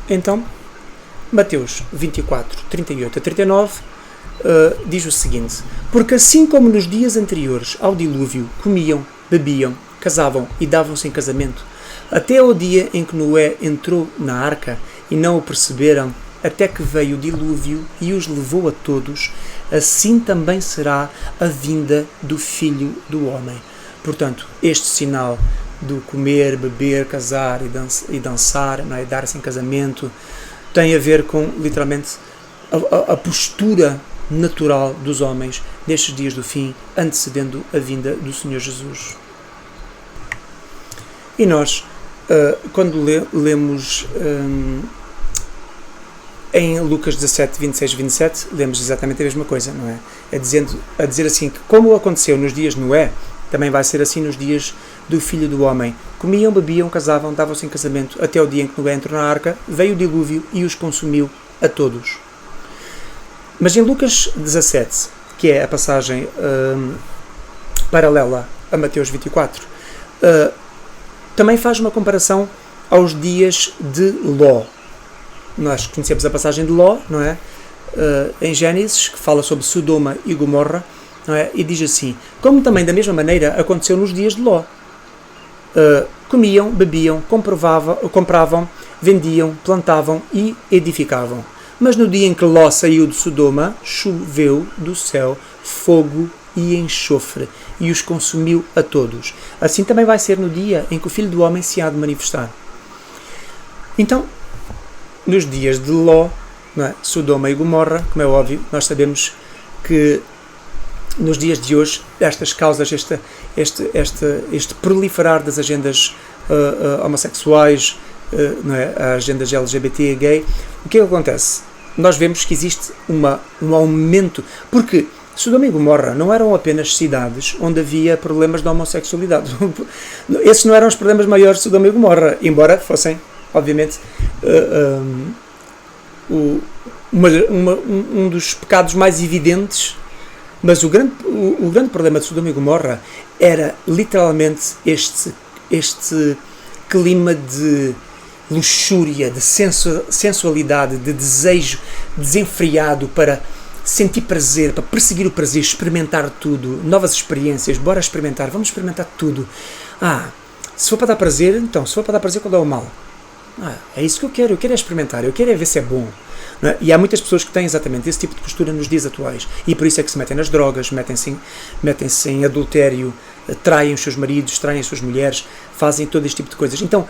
Então, Mateus 24, 38 a 39, diz o seguinte: porque assim como nos dias anteriores ao dilúvio comiam, bebiam, casavam e davam-se em casamento, até ao dia em que Noé entrou na arca e não o perceberam, até que veio o dilúvio e os levou a todos, assim também será a vinda do Filho do Homem. Portanto, este sinal do comer, beber, casar e dançar, não é? Dar-se em casamento, tem a ver com, literalmente, a postura natural dos homens nestes dias do fim, antecedendo a vinda do Senhor Jesus. E nós, quando lemos em Lucas 17, 26 e 27, lemos exatamente a mesma coisa, não é? A dizer assim que, como aconteceu nos dias de Noé, também vai ser assim nos dias do Filho do Homem. Comiam, bebiam, casavam, davam-se em casamento, até o dia em que Noé entrou na arca, veio o dilúvio e os consumiu a todos. Mas em Lucas 17, que é a passagem paralela a Mateus 24, também faz uma comparação aos dias de Ló. Nós conhecemos a passagem de Ló, não é? Em Gênesis, que fala sobre Sodoma e Gomorra, não é? E diz assim: como também da mesma maneira aconteceu nos dias de Ló. Comiam, bebiam, compravam, vendiam, plantavam e edificavam. Mas no dia em que Ló saiu de Sodoma, choveu do céu fogo e enxofre, e os consumiu a todos. Assim também vai ser no dia em que o Filho do Homem se há de manifestar. Então, nos dias de Ló, não é? Sodoma e Gomorra, como é óbvio, nós sabemos que nos dias de hoje, estas causas, este proliferar das agendas homossexuais, não é? As agendas LGBT e gay, o que é que acontece? Nós vemos que existe um aumento, porque Sodoma e Gomorra não eram apenas cidades onde havia problemas de homossexualidade. Esses não eram os problemas maiores de Sodoma e Gomorra, embora fossem, obviamente, um dos pecados mais evidentes. Mas o grande problema de Sodoma e Gomorra era literalmente este clima de luxúria, de sensualidade, de desejo desenfreado para sentir prazer, para perseguir o prazer, experimentar tudo, novas experiências, bora experimentar, vamos experimentar tudo. Se for para dar prazer, então, se for para dar prazer, qual é o mal? É isso que eu quero é experimentar, eu quero é ver se é bom. Não é? E há muitas pessoas que têm exatamente esse tipo de postura nos dias atuais, e por isso é que se metem nas drogas, metem-se em adultério, traem os seus maridos, traem as suas mulheres, fazem todo este tipo de coisas. Então,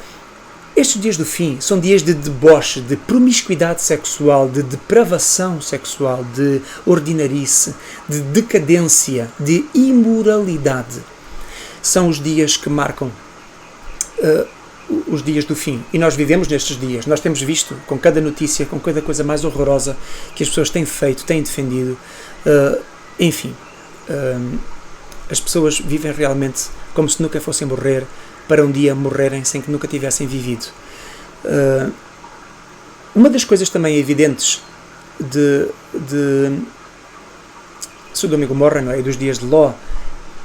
estes dias do fim são dias de deboche, de promiscuidade sexual, de depravação sexual, de ordinarice, de decadência, de imoralidade. São os dias que marcam os dias do fim. E nós vivemos nestes dias. Nós temos visto, com cada notícia, com cada coisa mais horrorosa que as pessoas têm feito, têm defendido. Enfim, as pessoas vivem realmente como se nunca fossem morrer, para um dia morrerem sem que nunca tivessem vivido. Uma das coisas também evidentes de Sodoma e Gomorra, não é? E dos dias de Ló,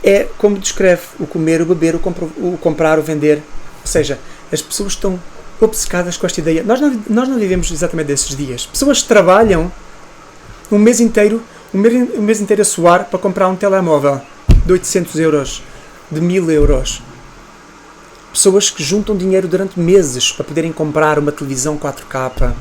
é como descreve o comer, o beber, o comprar, o vender. Ou seja, as pessoas estão obcecadas com esta ideia. Nós não vivemos exatamente desses dias. Pessoas trabalham um mês inteiro a suar para comprar um telemóvel de 800 euros, de 1000 euros. Pessoas que juntam dinheiro durante meses para poderem comprar uma televisão 4K,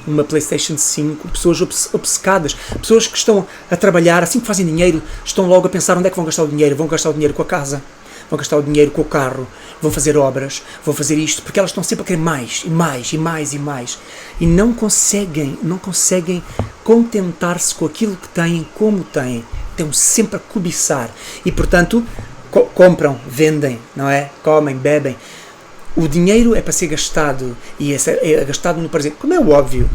uma PlayStation 5, pessoas obcecadas, pessoas que estão a trabalhar, assim que fazem dinheiro, estão logo a pensar onde é que vão gastar o dinheiro. Vão gastar o dinheiro com a casa, vão gastar o dinheiro com o carro, vão fazer obras, vão fazer isto, porque elas estão sempre a querer mais, e mais, e mais, e mais. E não conseguem contentar-se com aquilo que têm, como têm. Estão sempre a cobiçar. E, portanto, compram, vendem, não é? Comem, bebem. O dinheiro é para ser gastado, e é gastado no prazer. Como é óbvio,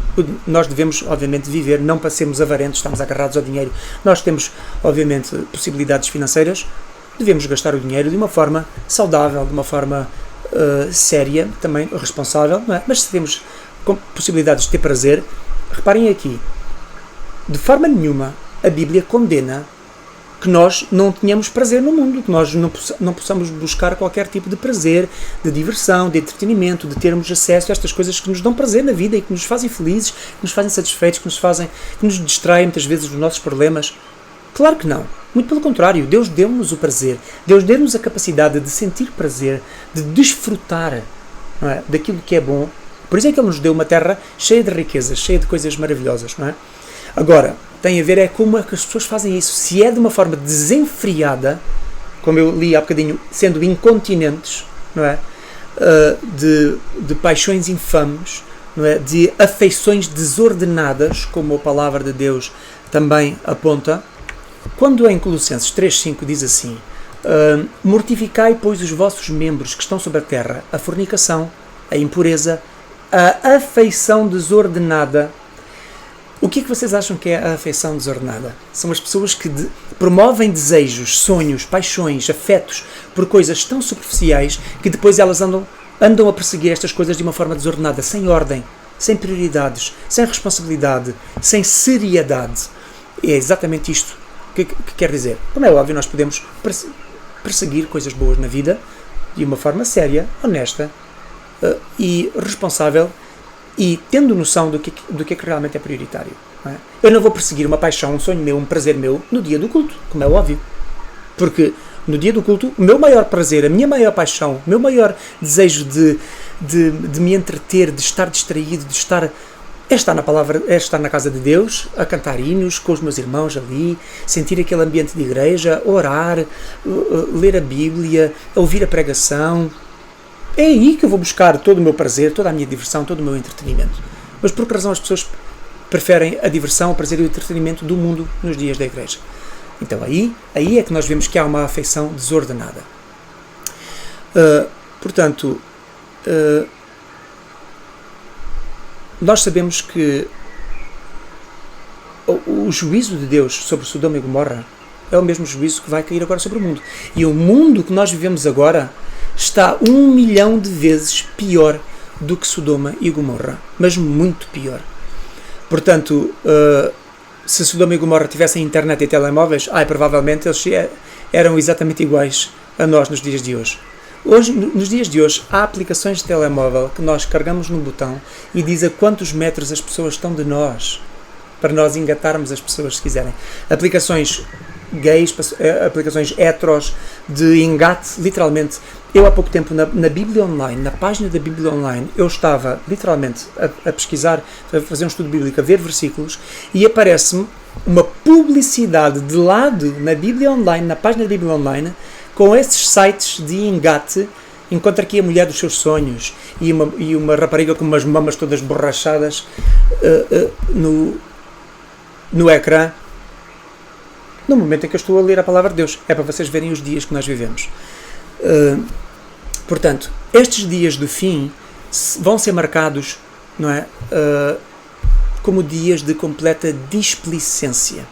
nós devemos, obviamente, viver, não para sermos avarentos, estamos agarrados ao dinheiro. Nós temos, obviamente, possibilidades financeiras, devemos gastar o dinheiro de uma forma saudável, de uma forma séria, também responsável, não é? Mas se temos possibilidades de ter prazer, reparem aqui, de forma nenhuma a Bíblia condena que nós não tenhamos prazer no mundo, que nós não possamos buscar qualquer tipo de prazer, de diversão, de entretenimento, de termos acesso a estas coisas que nos dão prazer na vida e que nos fazem felizes, que nos fazem satisfeitos, que nos distraem muitas vezes dos nossos problemas. Claro que não. Muito pelo contrário, Deus deu-nos o prazer, Deus deu-nos a capacidade de sentir prazer, de desfrutar, não é, daquilo que é bom. Por isso é que Ele nos deu uma terra cheia de riquezas, cheia de coisas maravilhosas, não é? Agora, tem a ver é como é que as pessoas fazem isso. Se é de uma forma desenfreada, como eu li há bocadinho, sendo incontinentes, não é? De paixões infames, não é? De afeições desordenadas, como a palavra de Deus também aponta. Quando em Colossenses 3,5 diz assim: mortificai, pois, os vossos membros que estão sobre a terra, a fornicação, a impureza, a afeição desordenada. O que é que vocês acham que é a afeição desordenada? São as pessoas que promovem desejos, sonhos, paixões, afetos por coisas tão superficiais que depois elas andam a perseguir estas coisas de uma forma desordenada, sem ordem, sem prioridades, sem responsabilidade, sem seriedade. E é exatamente isto que quer dizer. Como é óbvio, nós podemos perseguir coisas boas na vida de uma forma séria, honesta e responsável, e tendo noção do que é que realmente é prioritário. Não é? Eu não vou perseguir uma paixão, um sonho meu, um prazer meu no dia do culto, como é óbvio. Porque no dia do culto, o meu maior prazer, a minha maior paixão, o meu maior desejo de me entreter, de estar distraído, é estar na casa de Deus, a cantar hinos com os meus irmãos ali, sentir aquele ambiente de igreja, orar, ler a Bíblia, ouvir a pregação. É aí que eu vou buscar todo o meu prazer, toda a minha diversão, todo o meu entretenimento. Mas por que razão as pessoas preferem a diversão, o prazer e o entretenimento do mundo nos dias da igreja? Então aí é que nós vemos que há uma afeição desordenada. Portanto, nós sabemos que o juízo de Deus sobre Sodoma e Gomorra é o mesmo juízo que vai cair agora sobre o mundo. E o mundo que nós vivemos agora está 1 milhão de vezes pior do que Sodoma e Gomorra, mas muito pior. Portanto, se Sodoma e Gomorra tivessem internet e telemóveis, provavelmente eles eram exatamente iguais a nós nos dias de hoje. Nos dias de hoje, há aplicações de telemóvel que nós carregamos num botão e diz a quantos metros as pessoas estão de nós, para nós engatarmos as pessoas se quiserem. Aplicações gays, aplicações heteros de engate, literalmente. Eu há pouco tempo na Bíblia Online, na página da Bíblia Online, eu estava literalmente a pesquisar, a fazer um estudo bíblico, a ver versículos, e aparece-me uma publicidade de lado na Bíblia Online, na página da Bíblia Online, com esses sites de engate. Encontra aqui a mulher dos seus sonhos e uma rapariga com umas mamas todas borrachadas no ecrã, no momento em que eu estou a ler a palavra de Deus. É para vocês verem os dias que nós vivemos. Portanto, estes dias do fim vão ser marcados, não é, como dias de completa displicência.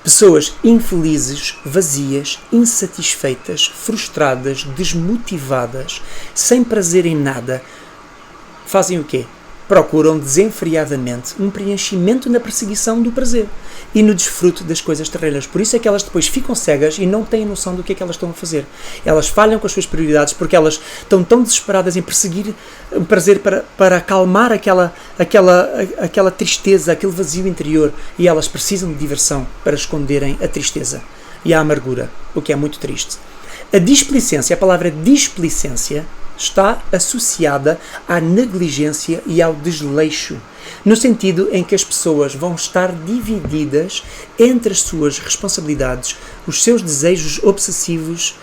Pessoas infelizes, vazias, insatisfeitas, frustradas, desmotivadas, sem prazer em nada, fazem o quê? Procuram desenfreadamente um preenchimento na perseguição do prazer e no desfruto das coisas terrenas. Por isso é que elas depois ficam cegas e não têm noção do que é que elas estão a fazer. Elas falham com as suas prioridades porque elas estão tão desesperadas em perseguir o prazer para acalmar aquela tristeza, aquele vazio interior, e elas precisam de diversão para esconderem a tristeza e a amargura, o que é muito triste. A displicência, a palavra displicência, está associada à negligência e ao desleixo, no sentido em que as pessoas vão estar divididas entre as suas responsabilidades, os seus desejos obsessivos,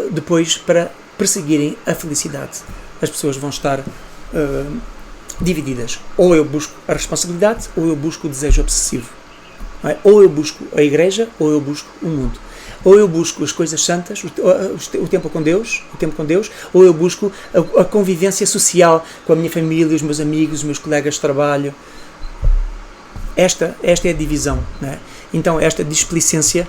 depois para perseguirem a felicidade. As pessoas vão estar divididas. Ou eu busco a responsabilidade, ou eu busco o desejo obsessivo. Não é? Ou eu busco a igreja, ou eu busco o mundo. Ou eu busco as coisas santas, o tempo com Deus, ou eu busco a convivência social com a minha família, os meus amigos, os meus colegas de trabalho. Esta é a divisão. Não é? Então, esta displicência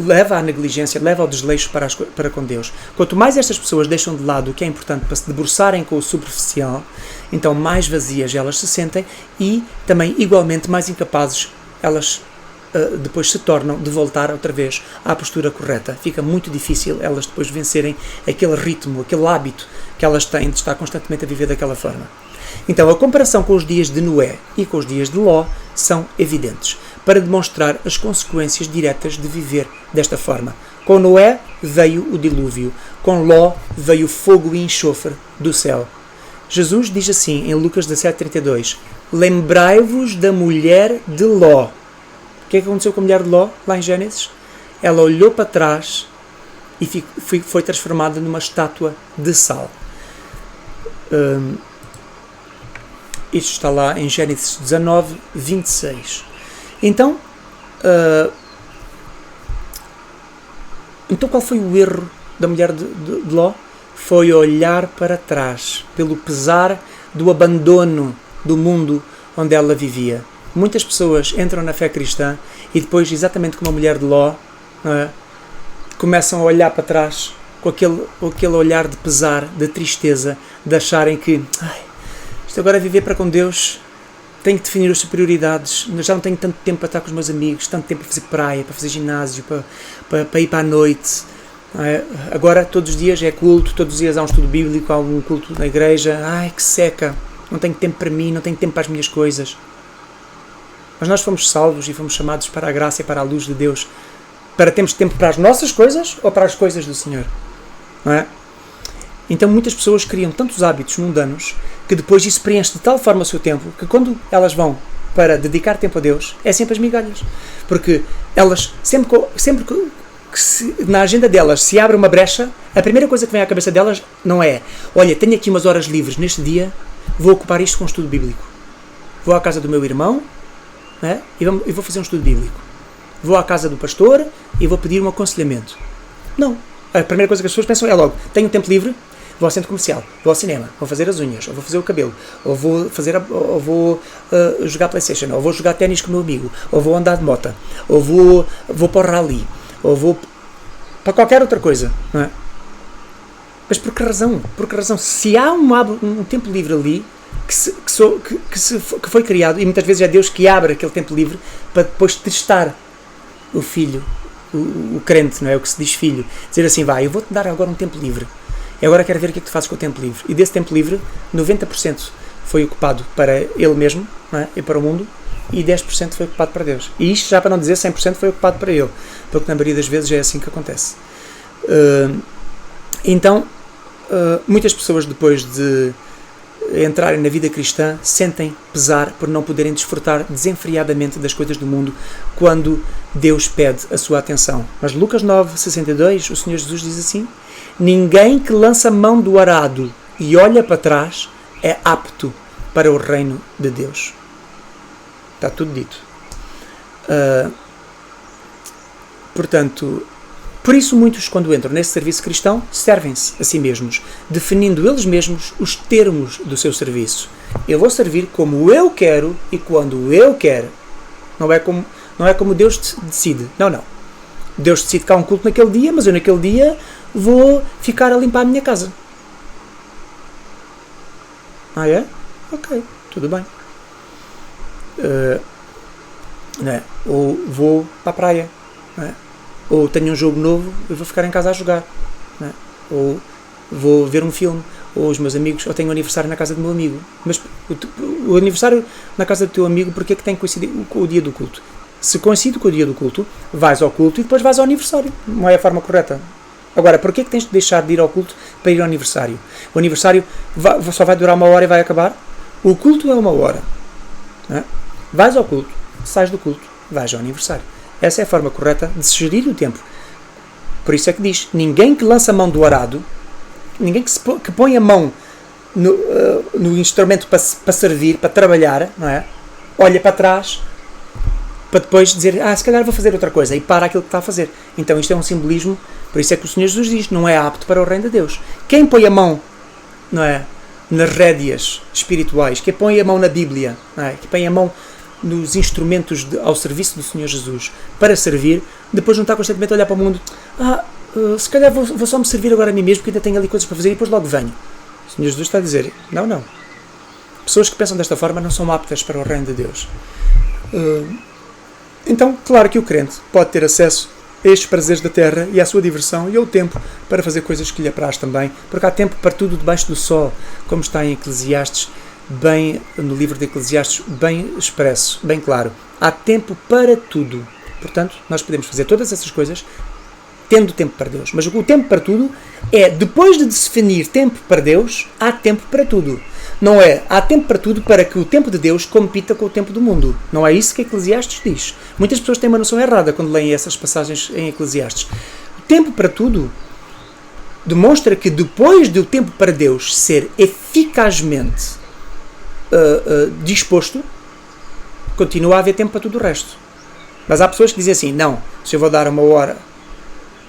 leva à negligência, leva ao desleixo para com Deus. Quanto mais estas pessoas deixam de lado o que é importante para se debruçarem com o superficial, então mais vazias elas se sentem e também, igualmente, mais incapazes elas depois se tornam de voltar outra vez à postura correta. Fica muito difícil elas depois vencerem aquele ritmo, aquele hábito que elas têm de estar constantemente a viver daquela forma. Então, a comparação com os dias de Noé e com os dias de Ló são evidentes, para demonstrar as consequências diretas de viver desta forma. Com Noé veio o dilúvio, com Ló veio fogo e enxofre do céu. Jesus diz assim em Lucas 17:32: lembrai-vos da mulher de Ló. O que é que aconteceu com a mulher de Ló, lá em Gênesis? Ela olhou para trás e foi transformada numa estátua de sal. Isto está lá em Gênesis 19:26. Então qual foi o erro da mulher de Ló? Foi olhar para trás, pelo pesar do abandono do mundo onde ela vivia. Muitas pessoas entram na fé cristã e depois, exatamente como a mulher de Ló, não é, começam a olhar para trás com aquele olhar de pesar, de tristeza, de acharem que isto agora é viver para com Deus, tenho que definir as prioridades, já não tenho tanto tempo para estar com os meus amigos, tanto tempo para fazer praia, para fazer ginásio, para ir para a noite. Agora todos os dias é culto, todos os dias há um estudo bíblico, há um culto na igreja. Ai, que seca, não tenho tempo para mim, não tenho tempo para as minhas coisas. Mas nós fomos salvos e fomos chamados para a graça e para a luz de Deus, para termos tempo para as nossas coisas ou para as coisas do Senhor, não é? Então muitas pessoas criam tantos hábitos mundanos que depois isso preenche de tal forma o seu tempo que quando elas vão para dedicar tempo a Deus é sempre as migalhas, porque elas sempre que na agenda delas se abre uma brecha, a primeira coisa que vem à cabeça delas não é: olha, tenho aqui umas horas livres neste dia, vou ocupar isto com um estudo bíblico, vou à casa do meu irmão, né, e vou fazer um estudo bíblico, vou à casa do pastor e vou pedir um aconselhamento. Não, a primeira coisa que as pessoas pensam é logo: tenho tempo livre, vou ao centro comercial, vou ao cinema, vou fazer as unhas, ou vou fazer o cabelo, ou vou jogar PlayStation, ou vou jogar ténis com o meu amigo, ou vou andar de moto, ou vou para o rally, ou vou para qualquer outra coisa, não é? Mas por que razão? Por que razão? Se há um tempo livre ali que foi criado, e muitas vezes é Deus que abre aquele tempo livre para depois testar o filho, o crente, não é? O que se diz filho, dizer assim: vai, eu vou-te dar agora um tempo livre. E agora quero ver o que é que tu fazes com o tempo livre. E desse tempo livre, 90% foi ocupado para ele mesmo, não é? E para o mundo, e 10% foi ocupado para Deus. E isto já para não dizer 100% foi ocupado para ele, porque na maioria das vezes é assim que acontece. Então, muitas pessoas depois de entrarem na vida cristã sentem pesar por não poderem desfrutar desenfreadamente das coisas do mundo quando Deus pede a sua atenção. Mas Lucas 9:62, o Senhor Jesus diz assim: ninguém que lança mão do arado e olha para trás é apto para o reino de Deus. Está tudo dito. Portanto, por isso muitos, quando entram nesse serviço cristão, servem-se a si mesmos, definindo eles mesmos os termos do seu serviço. Eu vou servir como eu quero e quando eu quero. Não é como Deus decide. Não. Deus decide que há um culto naquele dia, mas eu naquele dia vou ficar a limpar a minha casa. Ah, é? Ok, tudo bem. Não é? Ou vou para a praia, não é? Ou tenho um jogo novo, eu vou ficar em casa a jogar, não é? Ou vou ver um filme, ou os meus amigos, ou tenho um aniversário na casa do meu amigo. Mas o aniversário na casa do teu amigo, porque é que tem que coincidir com o dia do culto? Se coincide com o dia do culto, vais ao culto e depois vais ao aniversário. Não é a forma correta. Agora, porquê é que tens de deixar de ir ao culto para ir ao aniversário? O aniversário só vai durar 1 hora e vai acabar? O culto é 1 hora. Não é? Vais ao culto, sais do culto, vais ao aniversário. Essa é a forma correta de se gerir o tempo. Por isso é que diz: ninguém que lança a mão do arado, ninguém que põe a mão no instrumento para servir, para trabalhar, não é? Olha para trás para depois dizer: se calhar vou fazer outra coisa, e para aquilo que está a fazer. Então isto é um simbolismo. Por isso é que o Senhor Jesus diz: não é apto para o reino de Deus. Quem põe a mão, não é, nas rédeas espirituais, quem põe a mão na Bíblia, não é, que põe a mão nos instrumentos ao serviço do Senhor Jesus para servir, depois não está constantemente a olhar para o mundo: se calhar vou só me servir agora a mim mesmo, porque ainda tenho ali coisas para fazer e depois logo venho. O Senhor Jesus está a dizer: não. Pessoas que pensam desta forma não são aptas para o reino de Deus. Então, claro que o crente pode ter acesso a estes prazeres da terra e à sua diversão e ao tempo para fazer coisas que lhe apraz também, porque há tempo para tudo debaixo do sol, como está em Eclesiastes, bem, no livro de Eclesiastes, bem expresso, bem claro. Há tempo para tudo. Portanto, nós podemos fazer todas essas coisas tendo tempo para Deus. Mas o tempo para tudo é, depois de definir tempo para Deus, há tempo para tudo. Não é, há tempo para tudo para que o tempo de Deus compita com o tempo do mundo. Não é isso que Eclesiastes diz. Muitas pessoas têm uma noção errada quando leem essas passagens em Eclesiastes. O tempo para tudo demonstra que depois do tempo para Deus ser eficazmente disposto, continua a haver tempo para tudo o resto. Mas há pessoas que dizem assim, não, se eu vou dar 1 hora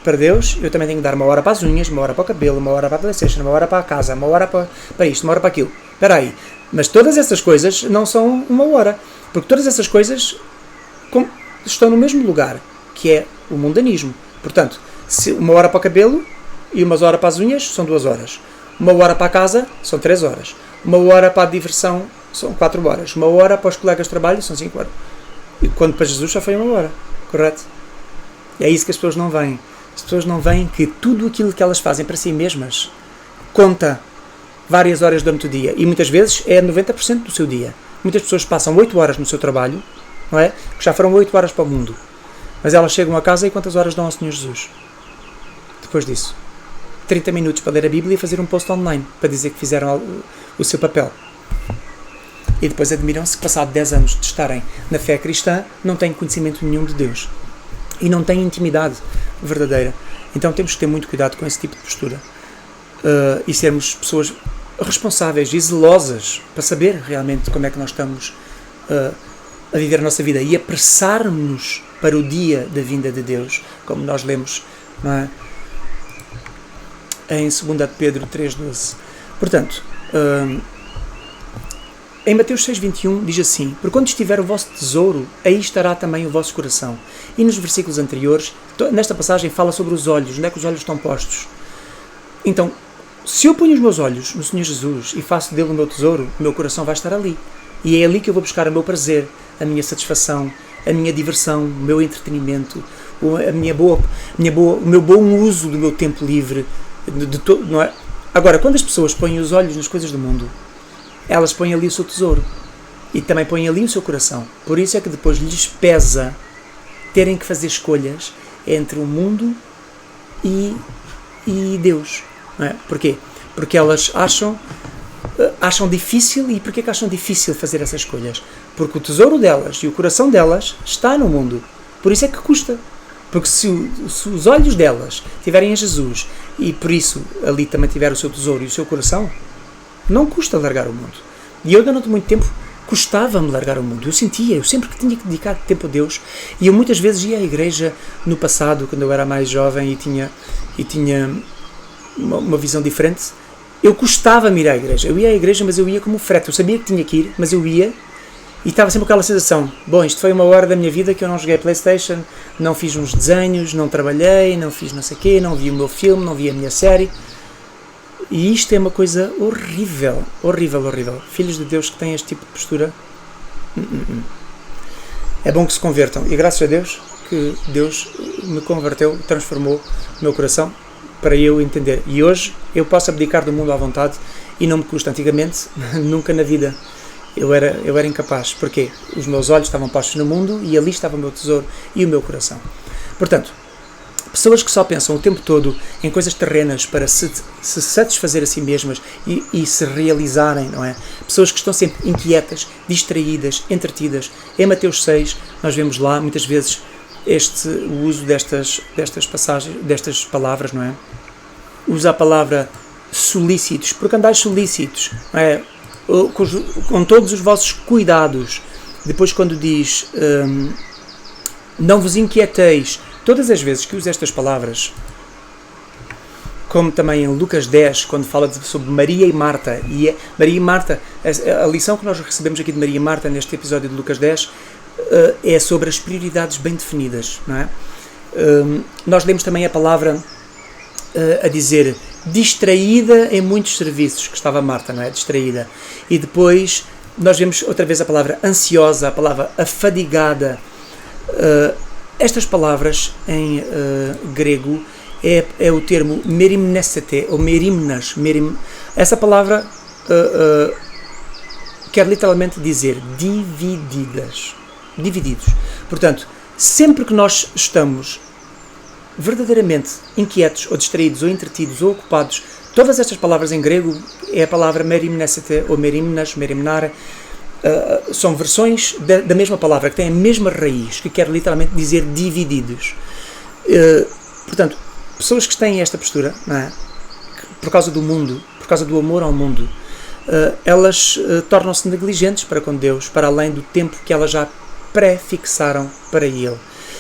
para Deus, eu também tenho que dar 1 hora para as unhas, 1 hora para o cabelo, 1 hora para a PlayStation, 1 hora para a casa, 1 hora para isto, 1 hora para aquilo. Espera aí, mas todas essas coisas não são 1 hora, porque todas essas coisas estão no mesmo lugar, que é o mundanismo. Portanto, se 1 hora para o cabelo e 1 hora para as unhas são 2 horas. 1 hora para a casa são 3 horas. 1 hora para a diversão são 4 horas. 1 hora para os colegas de trabalho são 5 horas. E quando para Jesus já foi 1 hora, correto? E é isso que as pessoas não veem. As pessoas não veem que tudo aquilo que elas fazem para si mesmas conta várias horas durante o dia. E muitas vezes é 90% do seu dia. Muitas pessoas passam 8 horas no seu trabalho, não é? Que já foram 8 horas para o mundo. Mas elas chegam a casa e quantas horas dão ao Senhor Jesus? Depois disso. 30 minutos para ler a Bíblia e fazer um post online para dizer que fizeram o seu papel. E depois admiram-se que, passado 10 anos de estarem na fé cristã, não têm conhecimento nenhum de Deus. E não têm intimidade verdadeira. Então temos que ter muito cuidado com esse tipo de postura. E sermos pessoas responsáveis e zelosas para saber realmente como é que nós estamos a viver a nossa vida e apressarmos para o dia da vinda de Deus, como nós lemos, não é? Em 2 Pedro 3,12. Portanto, em Mateus 6,21 diz assim, por quando estiver o vosso tesouro, aí estará também o vosso coração. E nos versículos anteriores, nesta passagem fala sobre os olhos, onde é que os olhos estão postos. Então, se eu ponho os meus olhos no Senhor Jesus e faço dele o meu tesouro, o meu coração vai estar ali. E é ali que eu vou buscar o meu prazer, a minha satisfação, a minha diversão, o meu entretenimento, o meu bom uso do meu tempo livre. Não é? Agora, quando as pessoas põem os olhos nas coisas do mundo, elas põem ali o seu tesouro e também põem ali o seu coração. Por isso é que depois lhes pesa terem que fazer escolhas entre o mundo e Deus. Não é? Porquê? Porque elas acham difícil. E porquê que acham difícil fazer essas escolhas? Porque o tesouro delas e o coração delas está no mundo. Por isso é que custa. Porque se os olhos delas estiverem em Jesus e por isso ali também tiver o seu tesouro e o seu coração, não custa largar o mundo. E eu durante muito tempo custava-me largar o mundo. Eu sempre que tinha que dedicar tempo a Deus. E eu muitas vezes ia à igreja no passado, quando eu era mais jovem e tinha uma visão diferente. Eu custava-me ir à igreja. Eu ia à igreja, mas eu ia como frete. Eu sabia que tinha que ir, mas eu ia e estava sempre com aquela sensação, bom, isto foi 1 hora da minha vida que eu não joguei PlayStation, não fiz uns desenhos, não trabalhei, não fiz não sei o quê, não vi o meu filme, não vi a minha série. E isto é uma coisa horrível, horrível, horrível. Filhos de Deus que têm este tipo de postura, é bom que se convertam. E graças a Deus que Deus me converteu, transformou o meu coração para eu entender. E hoje eu posso abdicar do mundo à vontade e não me custa. Antigamente, nunca na vida. Eu era incapaz. Porquê? Os meus olhos estavam postos no mundo e ali estava o meu tesouro e o meu coração. Portanto, pessoas que só pensam o tempo todo em coisas terrenas para se satisfazer a si mesmas e se realizarem, não é? Pessoas que estão sempre inquietas, distraídas, entretidas. Em Mateus 6, nós vemos lá, muitas vezes, o uso destas passagens, destas palavras, não é? Usa a palavra solícitos, porque andais solícitos, não é? Com todos os vossos cuidados. Depois quando diz não vos inquieteis, todas as vezes que usa estas palavras, como também em Lucas 10, quando fala sobre Maria e Marta, Maria e Marta, a lição que nós recebemos aqui de Maria e Marta neste episódio de Lucas 10 é sobre as prioridades bem definidas, não é? Nós lemos também a palavra a dizer distraída em muitos serviços, que estava Marta, não é? Distraída. E depois nós vemos outra vez a palavra ansiosa, a palavra afadigada, Estas palavras em grego é o termo merimnesete, ou merimnas. Essa palavra quer literalmente dizer divididos. Portanto, sempre que nós estamos verdadeiramente inquietos, ou distraídos, ou entretidos, ou ocupados, todas estas palavras em grego é a palavra merimnesete, ou merimnas, merimnare, são versões da mesma palavra, que têm a mesma raiz, que quer literalmente dizer divididos. Portanto, pessoas que têm esta postura, não é? Por causa do mundo, por causa do amor ao mundo, elas tornam-se negligentes para com Deus, para além do tempo que elas já pré-fixaram para Ele.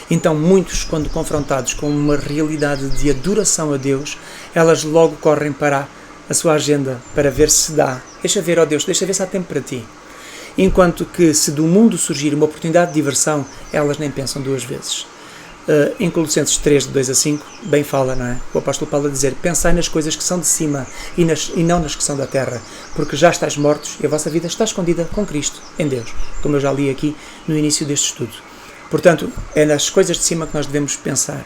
Então, muitos, quando confrontados com uma realidade de adoração a Deus, elas logo correm para a sua agenda, para ver se dá. Deixa ver, ó Deus, deixa ver se há tempo para Ti. Enquanto que, se do mundo surgir uma oportunidade de diversão, elas nem pensam duas vezes. Em Colossenses 3, de 2 a 5, bem fala, não é? O apóstolo Paulo a dizer: pensai nas coisas que são de cima e não nas que são da terra, porque já estáis mortos e a vossa vida está escondida com Cristo em Deus, como eu já li aqui no início deste estudo. Portanto, é nas coisas de cima que nós devemos pensar.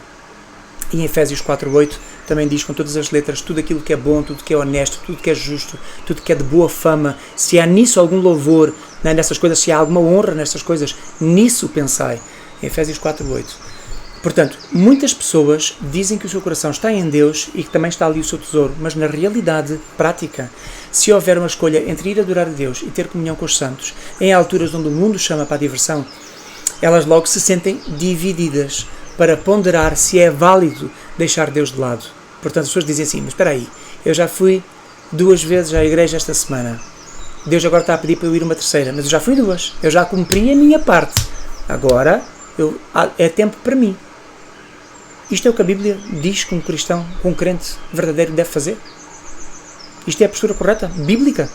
E em Efésios 4:8 também diz com todas as letras: tudo aquilo que é bom, tudo que é honesto, tudo que é justo, tudo que é de boa fama, se há nisso algum louvor, não é? Nessas coisas, se há alguma honra nestas coisas, nisso pensai. Em Efésios 4:8. Portanto, muitas pessoas dizem que o seu coração está em Deus e que também está ali o seu tesouro, mas na realidade prática, se houver uma escolha entre ir adorar a Deus e ter comunhão com os santos, em alturas onde o mundo chama para a diversão, elas logo se sentem divididas para ponderar se é válido deixar Deus de lado. Portanto, as pessoas dizem assim: mas espera aí, eu já fui 2 vezes à igreja esta semana, Deus agora está a pedir para eu ir uma terceira, mas eu já fui 2, eu já cumpri a minha parte, agora é tempo para mim. Isto é o que a Bíblia diz que um cristão, que um crente verdadeiro deve fazer? Isto é a postura correta? Bíblica?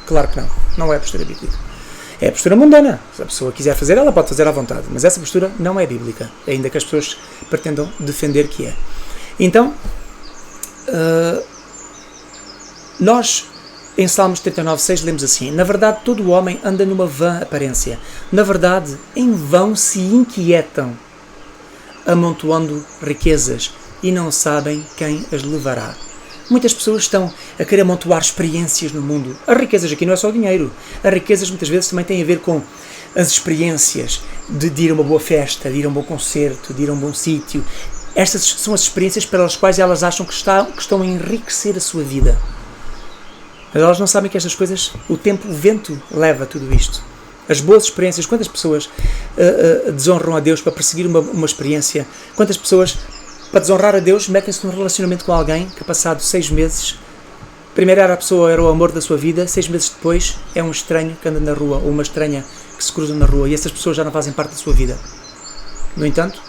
Claro que não. Não é a postura bíblica. É a postura mundana. Se a pessoa quiser fazer, ela pode fazer à vontade. Mas essa postura não é bíblica. Ainda que as pessoas pretendam defender que é. Então, nós, em Salmos 39:6, lemos assim: na verdade, todo o homem anda numa vã aparência. Na verdade, em vão se inquietam, amontoando riquezas, e não sabem quem as levará. Muitas pessoas estão a querer amontoar experiências no mundo. As riquezas aqui não é só o dinheiro. As riquezas muitas vezes também têm a ver com as experiências de ir a uma boa festa, de ir a um bom concerto, de ir a um bom sítio. Estas são as experiências pelas quais elas acham que estão a enriquecer a sua vida. Mas elas não sabem que estas coisas, o tempo, o vento leva tudo isto. As boas experiências, quantas pessoas desonram a Deus para perseguir uma experiência? Quantas pessoas, para desonrar a Deus, metem-se num relacionamento com alguém que, passado 6 meses, primeiro a pessoa era o amor da sua vida, 6 meses depois é um estranho que anda na rua, ou uma estranha que se cruza na rua, e essas pessoas já não fazem parte da sua vida. No entanto,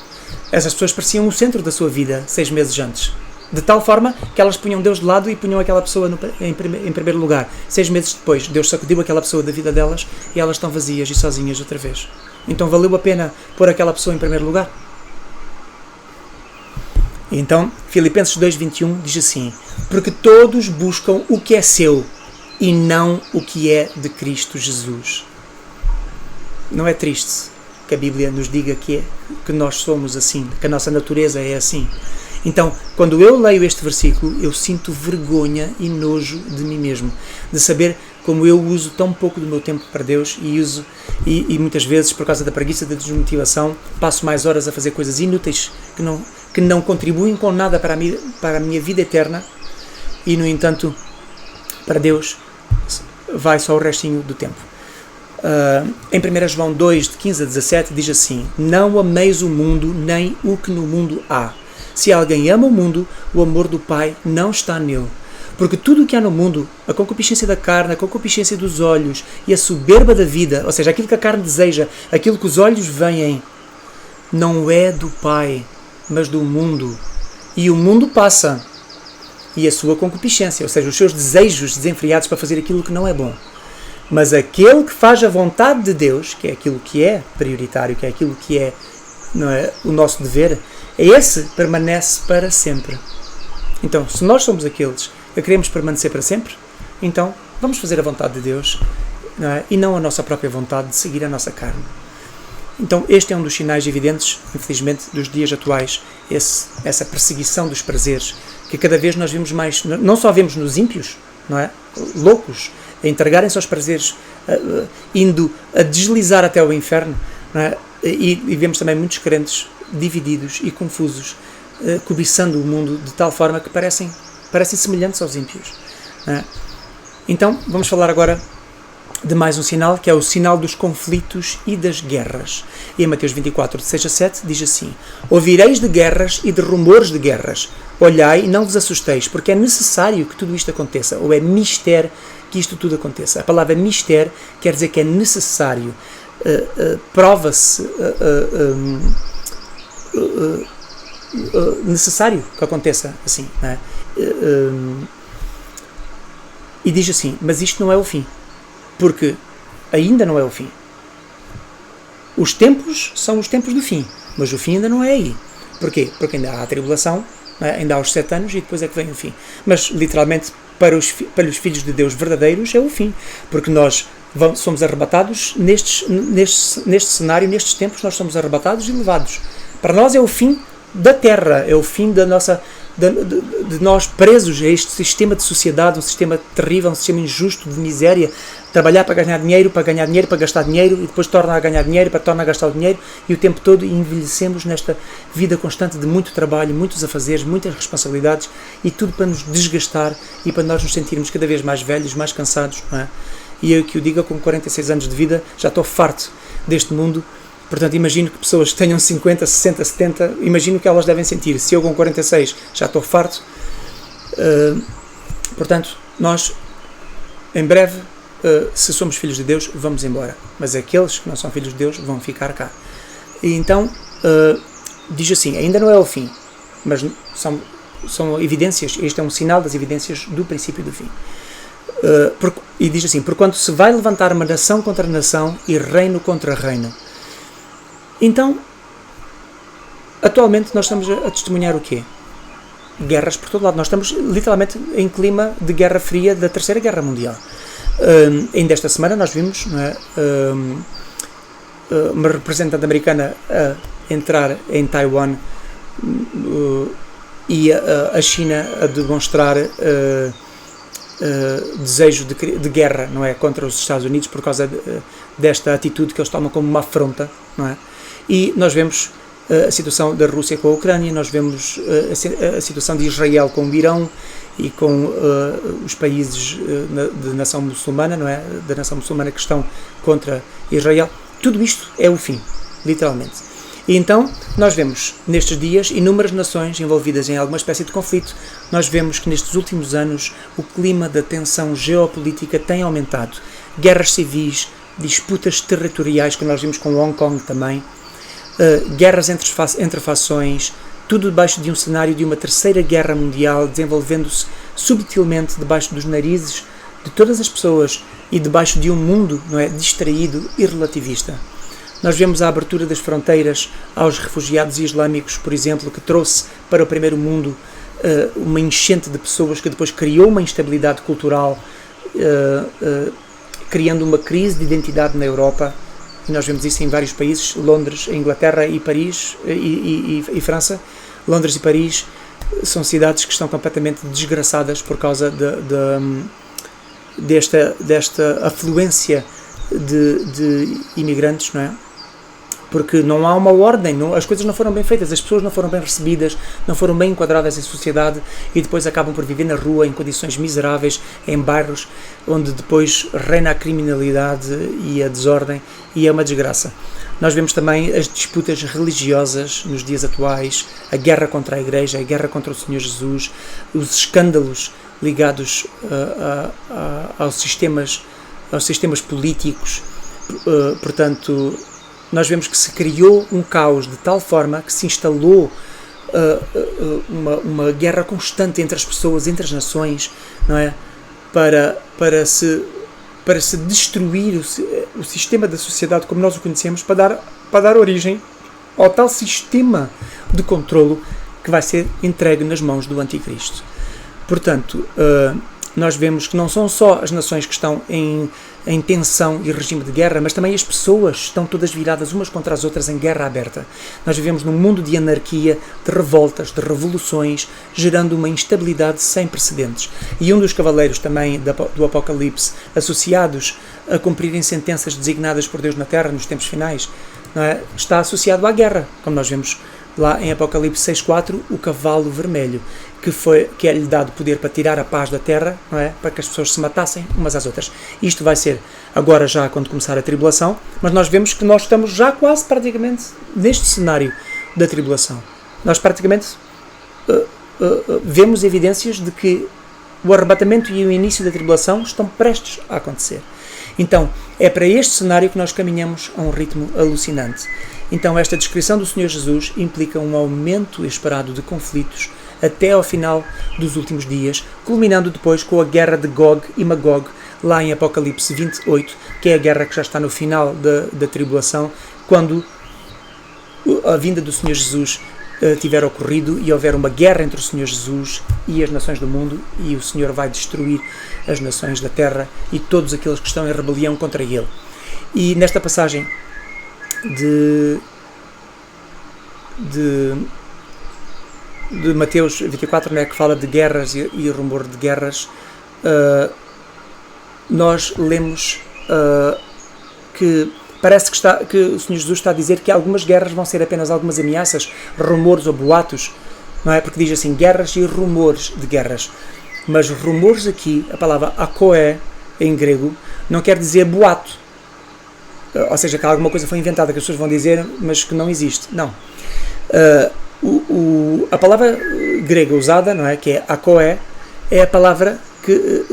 essas pessoas pareciam o centro da sua vida 6 meses antes. De tal forma que elas punham Deus de lado e punham aquela pessoa em primeiro lugar. 6 meses depois, Deus sacudiu aquela pessoa da vida delas e elas estão vazias e sozinhas outra vez. Então valeu a pena pôr aquela pessoa em primeiro lugar? Então, Filipenses 2:21 diz assim: porque todos buscam o que é seu e não o que é de Cristo Jesus. Não é triste que a Bíblia nos diga que nós somos assim, que a nossa natureza é assim? Então, quando eu leio este versículo, eu sinto vergonha e nojo de mim mesmo, de saber como eu uso tão pouco do meu tempo para Deus e muitas vezes, por causa da preguiça, da desmotivação, passo mais horas a fazer coisas inúteis que não contribuem com nada para a minha vida eterna e, no entanto, para Deus vai só o restinho do tempo. Em 1 João 2, de 15 a 17, diz assim: não ameis o mundo, nem o que no mundo há. Se alguém ama o mundo, o amor do Pai não está nele. Porque tudo o que há no mundo, a concupiscência da carne, a concupiscência dos olhos e a soberba da vida, ou seja, aquilo que a carne deseja, aquilo que os olhos veem, não é do Pai, mas do mundo. E o mundo passa, e a sua concupiscência, ou seja, os seus desejos desenfreados para fazer aquilo que não é bom. Mas aquele que faz a vontade de Deus, que é aquilo que é prioritário, que é aquilo que é, não é, o nosso dever, esse permanece para sempre. Então, se nós somos aqueles que queremos permanecer para sempre, então vamos fazer a vontade de Deus, não é? E não a nossa própria vontade de seguir a nossa carne. Então este é um dos sinais evidentes, infelizmente, dos dias atuais, essa perseguição dos prazeres, que cada vez nós vemos mais, não só vemos nos ímpios, não é? Loucos, a entregarem-se aos prazeres, indo a deslizar até o inferno, não é? E vemos também muitos crentes divididos e confusos, cobiçando o mundo de tal forma que parecem semelhantes aos ímpios. Não é? Então vamos falar agora de mais um sinal, que é o sinal dos conflitos e das guerras. E em Mateus 24, de 6 a 7, diz assim: ouvireis de guerras e de rumores de guerras. Olhai e não vos assusteis, porque é necessário que tudo isto aconteça, ou é mister que isto tudo aconteça. A palavra mister quer dizer que é necessário. Prova-se necessário que aconteça assim. Não é? E diz assim: mas isto não é o fim. Porque ainda não é o fim. Os tempos são os tempos do fim, mas o fim ainda não é aí. Porquê? Porque ainda há a tribulação, ainda há os 7 anos e depois é que vem o fim. Mas, literalmente, para os filhos de Deus verdadeiros é o fim. Porque nós somos arrebatados neste cenário, nestes tempos, nós somos arrebatados e levados. Para nós é o fim da terra, é o fim da nossa... De nós presos a este sistema de sociedade, um sistema terrível, um sistema injusto, de miséria, trabalhar para ganhar dinheiro, para gastar dinheiro, e depois torna a ganhar dinheiro, torna a gastar o dinheiro, e o tempo todo envelhecemos nesta vida constante de muito trabalho, muitos afazeres, muitas responsabilidades, e tudo para nos desgastar e para nós nos sentirmos cada vez mais velhos, mais cansados, não é? E eu que o diga, com 46 anos de vida, já estou farto deste mundo. Portanto, imagino que pessoas que tenham 50, 60, 70, imagino que elas devem sentir. Se eu com 46 já estou farto, portanto, nós, em breve, se somos filhos de Deus, vamos embora. Mas aqueles que não são filhos de Deus vão ficar cá. E então, diz assim, ainda não é o fim, mas são evidências, este é um sinal das evidências do princípio e do fim. E diz assim, porquanto se vai levantar uma nação contra nação e reino contra reino. Então, atualmente nós estamos a testemunhar o quê? Guerras por todo lado. Nós estamos literalmente em clima de Guerra Fria da Terceira Guerra Mundial. Ainda esta semana nós vimos, não é, uma representante americana a entrar em Taiwan e a China a demonstrar desejo de guerra, não é, contra os Estados Unidos por causa desta atitude que eles tomam como uma afronta, não é? E nós vemos a situação da Rússia com a Ucrânia, nós vemos a situação de Israel com o Irão e com os países de nação muçulmana, não é? Da nação muçulmana que estão contra Israel. Tudo isto é o fim, literalmente. E então, nós vemos nestes dias inúmeras nações envolvidas em alguma espécie de conflito. Nós vemos que nestes últimos anos o clima da tensão geopolítica tem aumentado. Guerras civis, disputas territoriais, que nós vimos com Hong Kong também, guerras entre fações, tudo debaixo de um cenário de uma terceira guerra mundial desenvolvendo-se subtilmente debaixo dos narizes de todas as pessoas e debaixo de um mundo, não é, distraído e relativista. Nós vemos a abertura das fronteiras aos refugiados islâmicos, por exemplo, que trouxe para o primeiro mundo uma enchente de pessoas, que depois criou uma instabilidade cultural, criando uma crise de identidade na Europa. E nós vemos isso em vários países, Londres, Inglaterra e Paris e França. Londres e Paris são cidades que estão completamente desgraçadas por causa desta afluência de imigrantes, não é? Porque não há uma ordem, as coisas não foram bem feitas, as pessoas não foram bem recebidas, não foram bem enquadradas em sociedade e depois acabam por viver na rua em condições miseráveis, em bairros onde depois reina a criminalidade e a desordem, e é uma desgraça. Nós vemos também as disputas religiosas nos dias atuais, a guerra contra a Igreja, a guerra contra o Senhor Jesus, os escândalos ligados aos sistemas políticos. Portanto, nós vemos que se criou um caos de tal forma que se instalou uma guerra constante entre as pessoas, entre as nações, não é? Para se destruir o sistema da sociedade como nós o conhecemos, para dar origem ao tal sistema de controlo que vai ser entregue nas mãos do Anticristo. Portanto, nós vemos que não são só as nações que estão em em tensão e regime de guerra, mas também as pessoas estão todas viradas umas contra as outras em guerra aberta. Nós vivemos num mundo de anarquia, de revoltas, de revoluções, gerando uma instabilidade sem precedentes. E um dos cavaleiros também do Apocalipse, associados a cumprirem sentenças designadas por Deus na Terra nos tempos finais, não é? Está associado à guerra, como nós vemos lá em Apocalipse 6.4, o cavalo vermelho, que é-lhe dado poder para tirar a paz da terra, não é? Para que as pessoas se matassem umas às outras. Isto vai ser agora já quando começar a tribulação, mas nós vemos que nós estamos já quase praticamente neste cenário da tribulação. Nós praticamente vemos evidências de que o arrebatamento e o início da tribulação estão prestes a acontecer. Então, é para este cenário que nós caminhamos a um ritmo alucinante. Então, esta descrição do Senhor Jesus implica um aumento esperado de conflitos até ao final dos últimos dias, culminando depois com a guerra de Gog e Magog, lá em Apocalipse 28, que é a guerra que já está no final da tribulação, quando a vinda do Senhor Jesus tiver ocorrido e houver uma guerra entre o Senhor Jesus e as nações do mundo, e o Senhor vai destruir as nações da terra e todos aqueles que estão em rebelião contra Ele. E nesta passagem de Mateus 24, né, que fala de guerras e rumor de guerras, nós lemos que parece que o Senhor Jesus está a dizer que algumas guerras vão ser apenas algumas ameaças, rumores ou boatos, não é? Porque diz assim, guerras e rumores de guerras. Mas rumores aqui, a palavra akoé, em grego, não quer dizer boato. Ou seja, que alguma coisa foi inventada, que as pessoas vão dizer, mas que não existe. Não. A palavra grega usada, não é? Que é akoé, é a palavra que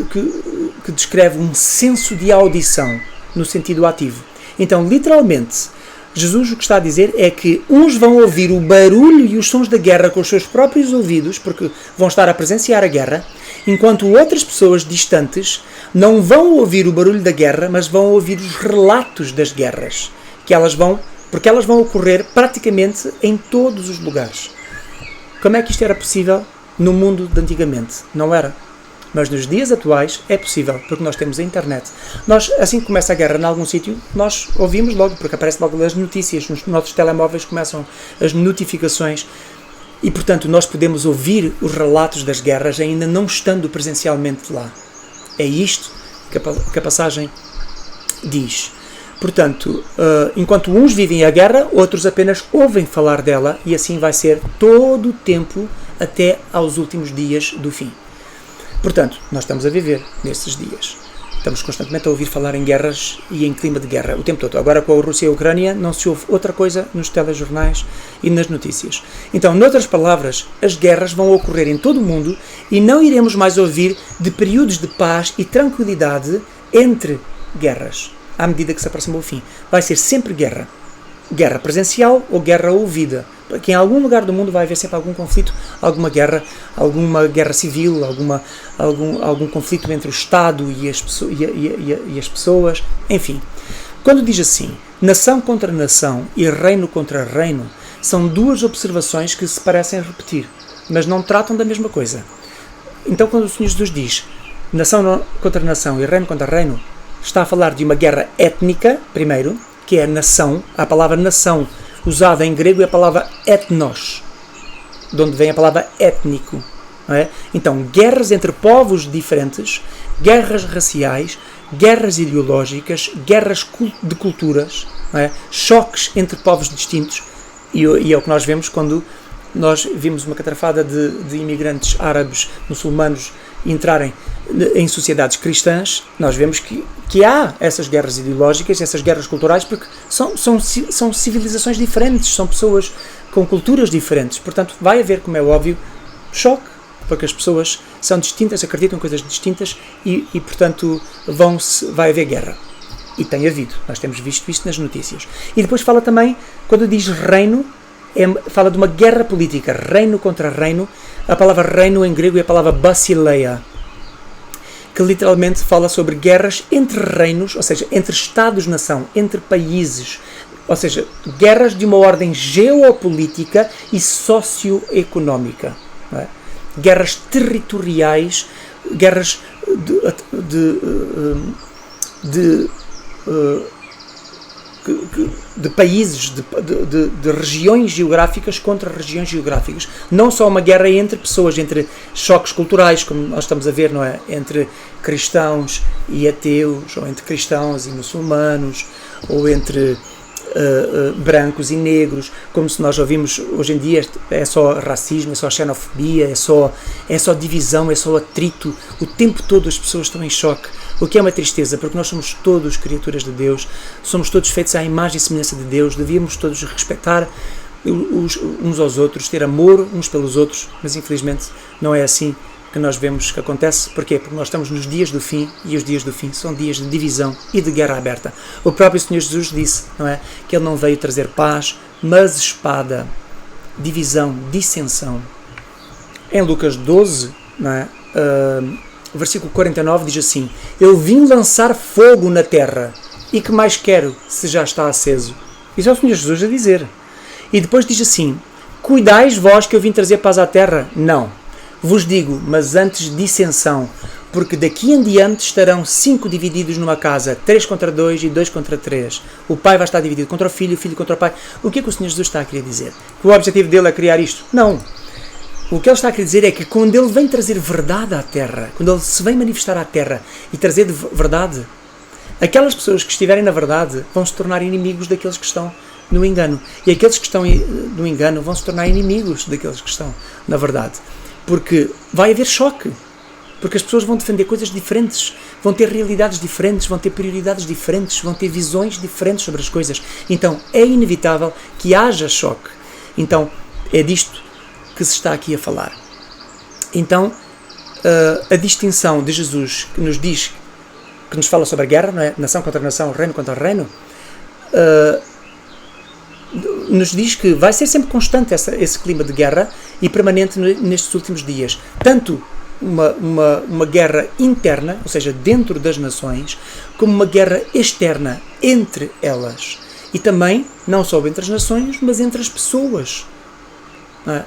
descreve um senso de audição, no sentido ativo. Então, literalmente, Jesus o que está a dizer é que uns vão ouvir o barulho e os sons da guerra com os seus próprios ouvidos, porque vão estar a presenciar a guerra, enquanto outras pessoas distantes não vão ouvir o barulho da guerra, mas vão ouvir os relatos das guerras, porque elas vão ocorrer praticamente em todos os lugares. Como é que isto era possível no mundo de antigamente? Não era. Mas nos dias atuais é possível, porque nós temos a internet. Nós, assim que começa a guerra em algum sítio, nós ouvimos logo, porque aparece logo as notícias, nos nossos telemóveis começam as notificações e, portanto, nós podemos ouvir os relatos das guerras ainda não estando presencialmente lá. É isto que a passagem diz. Portanto, enquanto uns vivem a guerra, outros apenas ouvem falar dela, e assim vai ser todo o tempo até aos últimos dias do fim. Portanto, nós estamos a viver nesses dias. Estamos constantemente a ouvir falar em guerras e em clima de guerra o tempo todo. Agora, com a Rússia e a Ucrânia, não se ouve outra coisa nos telejornais e nas notícias. Então, noutras palavras, as guerras vão ocorrer em todo o mundo e não iremos mais ouvir de períodos de paz e tranquilidade entre guerras, à medida que se aproxima o fim. Vai ser sempre guerra. Guerra presencial ou guerra ouvida. Porque em algum lugar do mundo vai haver sempre algum conflito, alguma guerra civil, algum conflito entre o Estado e as pessoas, enfim. Quando diz assim, nação contra nação e reino contra reino, são duas observações que se parecem repetir, mas não tratam da mesma coisa. Então, quando o Senhor Jesus diz nação contra nação e reino contra reino, está a falar de uma guerra étnica, primeiro, que é nação. A palavra nação usada em grego é a palavra etnos, de onde vem a palavra étnico. Não é? Então, guerras entre povos diferentes, guerras raciais, guerras ideológicas, guerras de culturas, não é? Choques entre povos distintos, e é o que nós vemos quando nós vimos uma catrafada de imigrantes árabes, muçulmanos, entrarem em sociedades cristãs. Nós vemos que há essas guerras ideológicas, essas guerras culturais, porque são civilizações diferentes, são pessoas com culturas diferentes. Portanto, vai haver, como é óbvio, choque, porque as pessoas são distintas, acreditam em coisas distintas e portanto, vai haver guerra. E tem havido. Nós temos visto isto nas notícias. E depois fala também, quando diz reino, fala de uma guerra política, reino contra reino. A palavra reino em grego é a palavra basileia, que literalmente fala sobre guerras entre reinos, ou seja, entre Estados-nação, entre países, ou seja, guerras de uma ordem geopolítica e socioeconómica, não é? Guerras territoriais, guerras de países, de regiões geográficas contra regiões geográficas. Não só uma guerra entre pessoas, entre choques culturais, como nós estamos a ver, não é? Entre cristãos e ateus, ou entre cristãos e muçulmanos, ou entre brancos e negros, como se nós ouvimos hoje em dia, é só racismo, é só xenofobia, é só divisão, é só atrito. O tempo todo as pessoas estão em choque, o que é uma tristeza, porque nós somos todos criaturas de Deus, somos todos feitos à imagem e semelhança de Deus, devíamos todos respeitar uns aos outros, ter amor uns pelos outros, mas infelizmente não é assim que nós vemos que acontece. Porquê? Porque nós estamos nos dias do fim, e os dias do fim são dias de divisão e de guerra aberta. O próprio Senhor Jesus disse, não é? Que Ele não veio trazer paz, mas espada, divisão, dissensão. Em Lucas 12, não é? O versículo 49 diz assim: eu vim lançar fogo na terra, e que mais quero se já está aceso? Isso é o Senhor Jesus a dizer. E depois diz assim: cuidais vós que eu vim trazer paz à terra? Não. Vos digo, mas antes dissensão, porque daqui em diante estarão 5 divididos numa casa, 3 contra 2 e 2 contra 3. O pai vai estar dividido contra o filho contra o pai. O que é que o Senhor Jesus está a querer dizer? Que o objetivo dele é criar isto? Não. O que ele está a querer dizer é que quando ele vem trazer verdade à terra, quando ele se vem manifestar à terra e trazer verdade, aquelas pessoas que estiverem na verdade vão se tornar inimigos daqueles que estão no engano. E aqueles que estão no engano vão se tornar inimigos daqueles que estão na verdade. Porque vai haver choque. Porque as pessoas vão defender coisas diferentes, vão ter realidades diferentes, vão ter prioridades diferentes, vão ter visões diferentes sobre as coisas. Então é inevitável que haja choque. Então é disto que se está aqui a falar. Então a distinção de Jesus que nos diz, que nos fala sobre a guerra, não é? Nação contra nação, reino contra reino, nos diz que vai ser sempre constante esse clima de guerra e permanente nestes últimos dias. Tanto uma guerra interna, ou seja, dentro das nações, como uma guerra externa entre elas. E também, não só entre as nações, mas entre as pessoas, não é?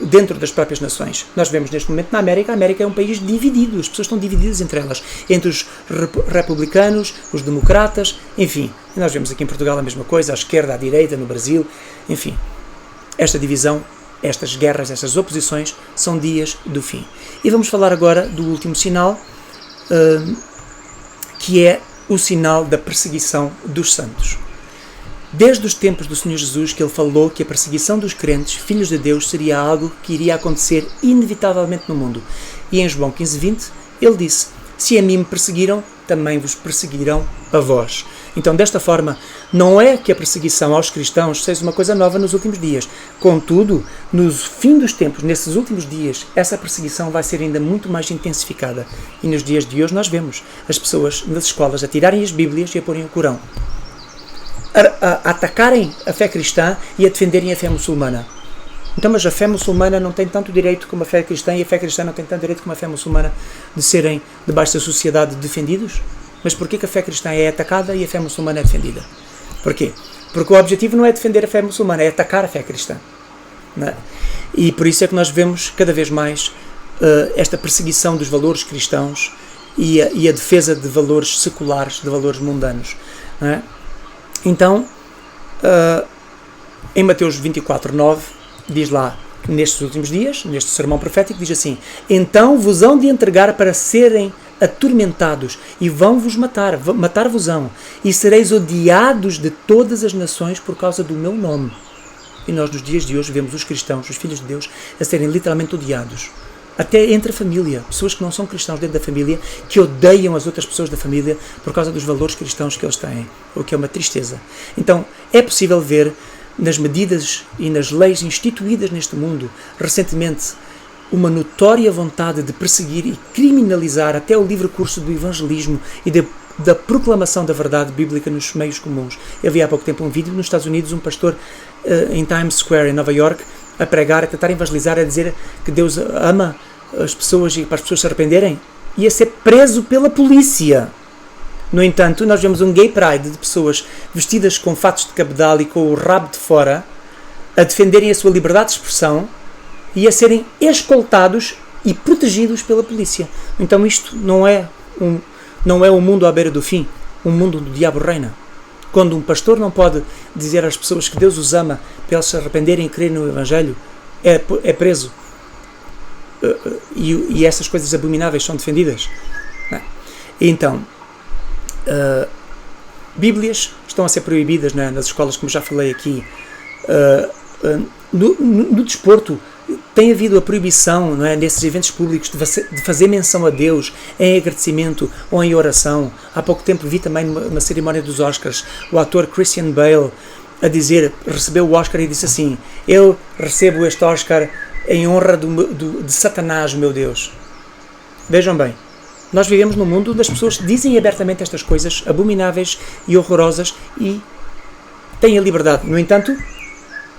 Dentro das próprias nações. Nós vemos neste momento na América, a América é um país dividido, as pessoas estão divididas entre elas, entre os republicanos, os democratas, enfim. E nós vemos aqui em Portugal a mesma coisa, à esquerda, à direita, no Brasil, enfim. Esta divisão, estas guerras, estas oposições são dias do fim. E vamos falar agora do último sinal, que é o sinal da perseguição dos santos. Desde os tempos do Senhor Jesus que ele falou que a perseguição dos crentes, filhos de Deus, seria algo que iria acontecer inevitavelmente no mundo. E em João 15:20 ele disse: se a mim me perseguiram, também vos perseguirão a vós. Então, desta forma, não é que a perseguição aos cristãos seja uma coisa nova nos últimos dias. Contudo, no fim dos tempos, nesses últimos dias, essa perseguição vai ser ainda muito mais intensificada. E nos dias de hoje nós vemos as pessoas nas escolas a tirarem as Bíblias e a porem o Corão, a atacarem a fé cristã e a defenderem a fé muçulmana. Então, mas a fé muçulmana não tem tanto direito como a fé cristã, e a fé cristã não tem tanto direito como a fé muçulmana de serem, debaixo da sociedade, defendidos? Mas porquê que a fé cristã é atacada e a fé muçulmana é defendida? Porquê? Porque o objetivo não é defender a fé muçulmana, é atacar a fé cristã. Não é? E por isso é que nós vemos cada vez mais esta perseguição dos valores cristãos e a defesa de valores seculares, de valores mundanos. Não é? Então, em Mateus 24:9, diz lá, nestes últimos dias, neste sermão profético, diz assim: então vos hão de entregar para serem atormentados, e vão-vos matar-vos-ão, e sereis odiados de todas as nações por causa do meu nome. E nós, nos dias de hoje, vemos os cristãos, os filhos de Deus, a serem literalmente odiados. Até entre a família, pessoas que não são cristãos dentro da família, que odeiam as outras pessoas da família por causa dos valores cristãos que eles têm, o que é uma tristeza. Então, é possível ver nas medidas e nas leis instituídas neste mundo, recentemente, uma notória vontade de perseguir e criminalizar até o livre curso do evangelismo e da proclamação da verdade bíblica nos meios comuns. Eu vi há pouco tempo um vídeo nos Estados Unidos, um pastor em Times Square, em Nova York, a pregar, a tentar evangelizar, a dizer que Deus ama as pessoas e para as pessoas se arrependerem, e a ser preso pela polícia. No entanto, nós vemos um gay pride de pessoas vestidas com fatos de cabedal e com o rabo de fora a defenderem a sua liberdade de expressão e a serem escoltados e protegidos pela polícia. Então isto não é Não é um mundo à beira do fim, um mundo onde o diabo reina. Quando um pastor não pode dizer às pessoas que Deus os ama para eles se arrependerem e crerem no Evangelho, é preso. E essas coisas abomináveis são defendidas. Então, Bíblias estão a ser proibidas nas escolas, como já falei aqui. No desporto, tem havido a proibição, não é, nesses eventos públicos de fazer menção a Deus em agradecimento ou em oração. Há pouco tempo vi também numa cerimónia dos Oscars o ator Christian Bale a dizer, recebeu o Oscar e disse assim: eu recebo este Oscar em honra de Satanás, meu Deus. Vejam bem, nós vivemos num mundo onde as pessoas dizem abertamente estas coisas abomináveis e horrorosas e têm a liberdade. No entanto,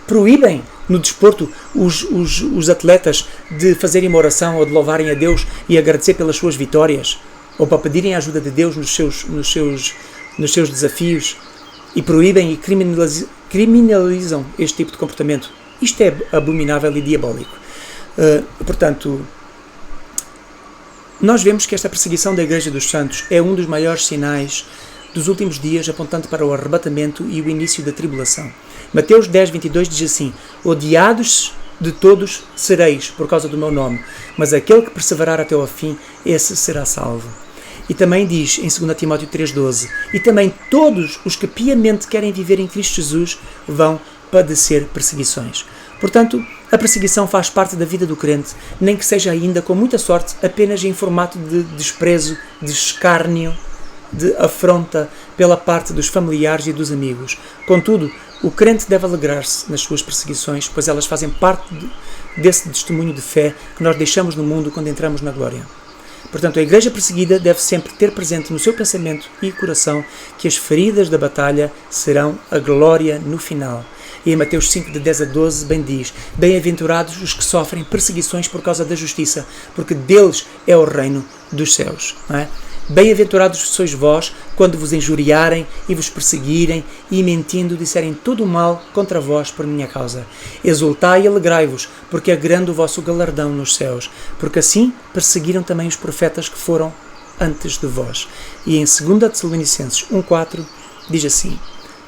proíbem no desporto os atletas de fazerem uma oração ou de louvarem a Deus e agradecer pelas suas vitórias ou para pedirem a ajuda de Deus nos seus desafios, e proíbem e criminalizam este tipo de comportamento. Isto é abominável e diabólico. Portanto, nós vemos que esta perseguição da Igreja dos Santos é um dos maiores sinais dos últimos dias, apontando para o arrebatamento e o início da tribulação. Mateus 10:22 diz assim: odiados de todos sereis por causa do meu nome, mas aquele que perseverar até ao fim, esse será salvo. E também diz em 2 Timóteo 3:12: e também todos os que piamente querem viver em Cristo Jesus vão padecer perseguições. Portanto, a perseguição faz parte da vida do crente, nem que seja ainda, com muita sorte, apenas em formato de desprezo, de escárnio, de afronta pela parte dos familiares e dos amigos. Contudo, o crente deve alegrar-se nas suas perseguições, pois elas fazem parte desse testemunho de fé que nós deixamos no mundo quando entramos na glória. Portanto, a igreja perseguida deve sempre ter presente no seu pensamento e coração que as feridas da batalha serão a glória no final. E em Mateus 5:10-12 bem diz: bem-aventurados os que sofrem perseguições por causa da justiça, porque deles é o reino dos céus. Não é? Bem-aventurados sois vós, quando vos injuriarem e vos perseguirem, e mentindo disserem todo o mal contra vós por minha causa. Exultai e alegrai-vos, porque é grande o vosso galardão nos céus, porque assim perseguiram também os profetas que foram antes de vós. E em 2 Tessalonicenses 1:4 diz assim: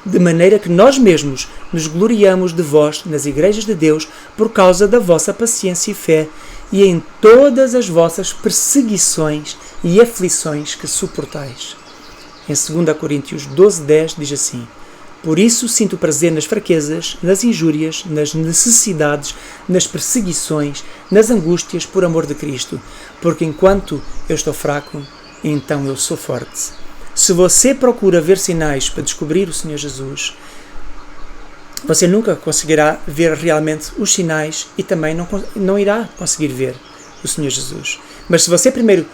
de maneira que nós mesmos nos gloriamos de vós nas igrejas de Deus por causa da vossa paciência e fé, e em todas as vossas perseguições e aflições que suportais. Em 2 Coríntios 12:10 diz assim: por isso sinto prazer nas fraquezas, nas injúrias, nas necessidades, nas perseguições, nas angústias por amor de Cristo, porque enquanto eu estou fraco, então eu sou forte. Se você procura ver sinais para descobrir o Senhor Jesus, você nunca conseguirá ver realmente os sinais e também não irá conseguir ver o Senhor Jesus. Mas se você primeiro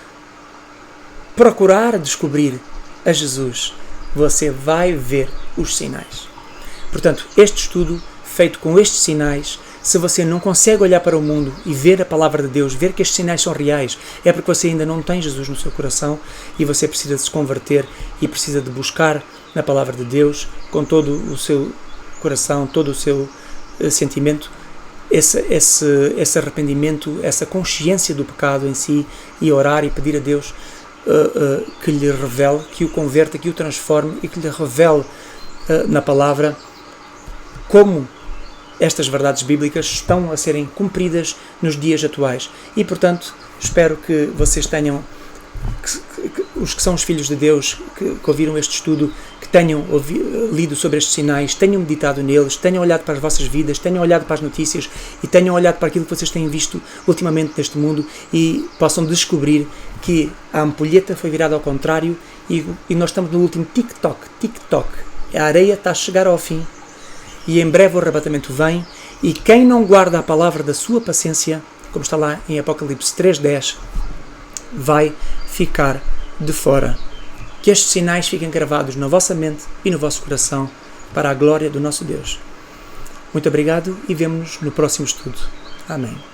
procurar descobrir a Jesus, você vai ver os sinais. Portanto, este estudo, feito com estes sinais, se você não consegue olhar para o mundo e ver a palavra de Deus, ver que estes sinais são reais, é porque você ainda não tem Jesus no seu coração e você precisa de se converter e precisa de buscar na palavra de Deus com todo o seu coração, todo o seu sentimento, esse arrependimento, essa consciência do pecado em si, e orar e pedir a Deus que lhe revele, que o converta, que o transforme e que lhe revele na palavra como estas verdades bíblicas estão a serem cumpridas nos dias atuais. E, portanto, espero que vocês tenham, os que são os filhos de Deus, que ouviram este estudo, que tenham lido sobre estes sinais, tenham meditado neles, tenham olhado para as vossas vidas, tenham olhado para as notícias e tenham olhado para aquilo que vocês têm visto ultimamente neste mundo e possam descobrir que a ampulheta foi virada ao contrário e nós estamos no último tic-toc. A areia está a chegar ao fim e em breve o arrebatamento vem, e quem não guarda a palavra da sua paciência, como está lá em Apocalipse 3:10, vai ficar de fora. Que estes sinais fiquem gravados na vossa mente e no vosso coração para a glória do nosso Deus. Muito obrigado e vemo-nos no próximo estudo. Amém.